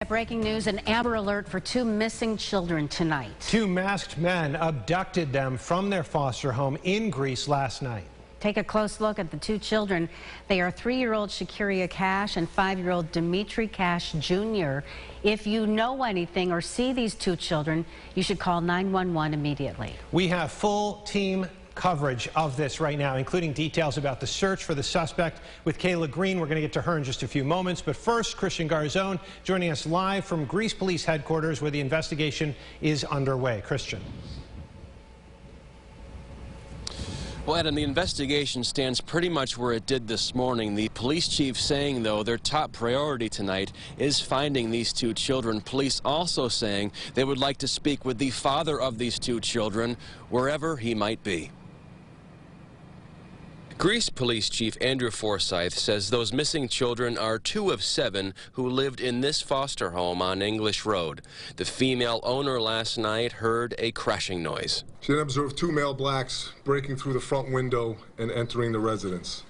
Breaking news, an Amber Alert for two missing children tonight. Two masked men abducted them from their foster home in Greece last night. Take a close look at the two children. They are 3-year-old Shakiria Cash and 5-year-old Dimitri Cash Jr. If you know anything or see these two children, you should call 911 immediately. We have full team coverage of this right now, including details about the search for the suspect with Kayla Green. We're going to get to her in just a few moments. But first, Christian Garzone joining us live from Greece Police Headquarters, where the investigation is underway. Christian. Well, Adam, the investigation stands pretty much where it did this morning. The police chief saying, though, their top priority tonight is finding these two children. Police also saying they would like to speak with the father of these two children, wherever he might be. Greece Police Chief Andrew Forsyth says those missing children are 2 of 7 who lived in this foster home on English Road. The female owner last night heard a crashing noise. She then observed 2 male blacks breaking through the front window and entering the residence.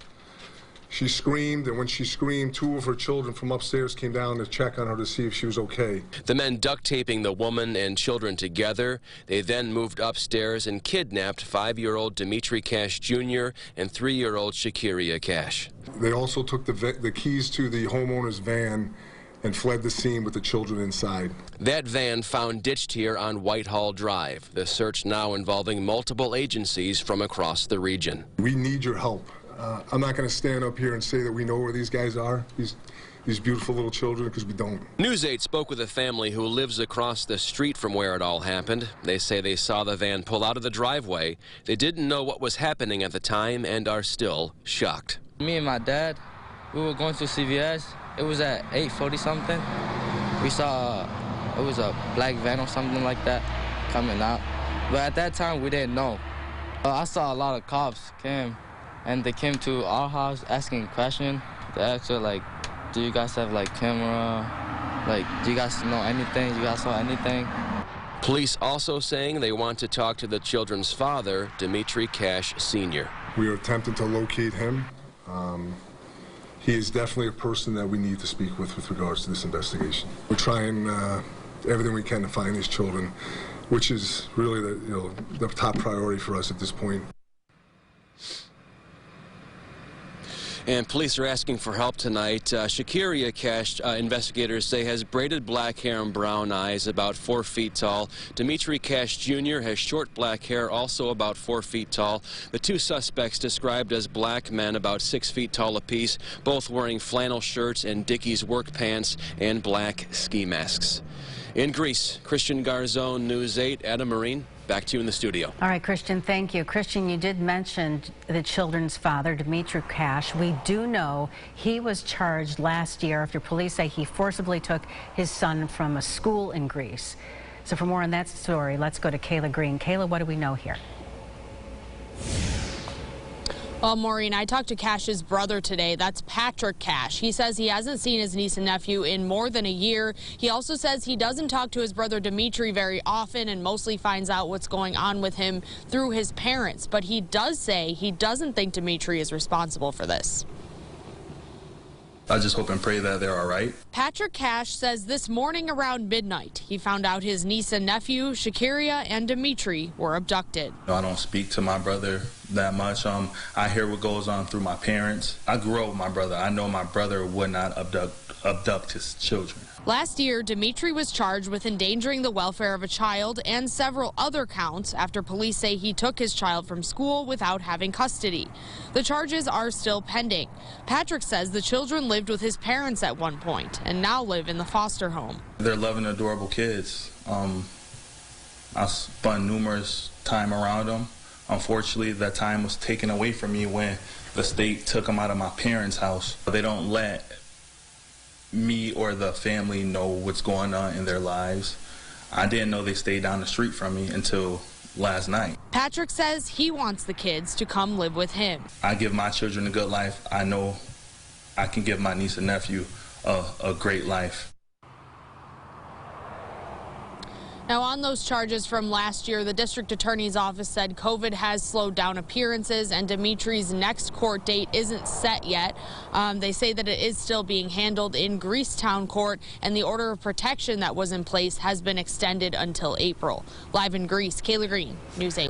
She screamed, and when she screamed, 2 of her children from upstairs came down to check on her to see if she was okay. The men duct taping the woman and children together. They then moved upstairs and kidnapped 5-year-old Dimitri Cash Jr. and 3-year-old Shakiria Cash. They also took the keys to the homeowner's van and fled the scene with the children inside. That van found ditched here on Whitehall Drive. The search now involving multiple agencies from across the region. We need your help. I'm not going to stand up here and say that we know where these guys are, these beautiful little children, because we don't. News 8 spoke with a family who lives across the street from where it all happened. They say they saw the van pull out of the driveway. They didn't know what was happening at the time and are still shocked. Me and my dad, we were going to CVS. It was at 8:40 something. We saw it was a black van or something like that coming out. But at that time, we didn't know. I saw a lot of cops came. And they came to our house asking questions. They asked her, like, do you guys have, like, camera? Like, do you guys know anything? Do you guys saw anything? Police also saying they want to talk to the children's father, Dimitri Cash Sr. We are attempting to locate him. He is definitely a person that we need to speak with regards to this investigation. We're trying everything we can to find these children, which is really the top priority for us at this point. And police are asking for help tonight. Shakiria Cash, investigators say, has braided black hair and brown eyes, about 4 feet tall. Dimitri Cash Jr. has short black hair, also about 4 feet tall. The two suspects described as black men, about 6 feet tall apiece, both wearing flannel shirts and Dickies work pants and black ski masks. In Greece, Christian Garzone, News 8, Adam Marine. Back to you in the studio. All right, Christian, thank you. Christian, you did mention the children's father, Dimitri Cash. We do know he was charged last year after police say he forcibly took his son from a school in Greece. So for more on that story, let's go to Kayla Green. Kayla, what do we know here? Well, Maureen, I talked to Cash's brother today. That's Patrick Cash. He says he hasn't seen his niece and nephew in more than a year. He also says he doesn't talk to his brother Dimitri very often and mostly finds out what's going on with him through his parents. But he does say he doesn't think Dimitri is responsible for this. I just hope and pray that they're all right. Patrick Cash says this morning around midnight, he found out his niece and nephew, Shakiria and Dimitri, were abducted. I don't speak to my brother that much. I hear what goes on through my parents. I grew up with my brother. I know my brother would not abduct his children. Last year, Dimitri was charged with endangering the welfare of a child and several other counts after police say he took his child from school without having custody. The charges are still pending. Patrick says the children lived with his parents at one point and now live in the foster home. They're loving, adorable kids. I spent numerous time around them. Unfortunately, that time was taken away from me when the state took them out of my parents' house. They don't let me or the family know what's going on in their lives. I didn't know they stayed down the street from me until last night. Patrick says he wants the kids to come live with him. I give my children a good life. I know I can give my niece and nephew a great life. Now, on those charges from last year, the district attorney's office said COVID has slowed down appearances and Dimitri's next court date isn't set yet. They say that it is still being handled in Greecetown Court, and the order of protection that was in place has been extended until April. Live in Greece, Kayla Green, News 8.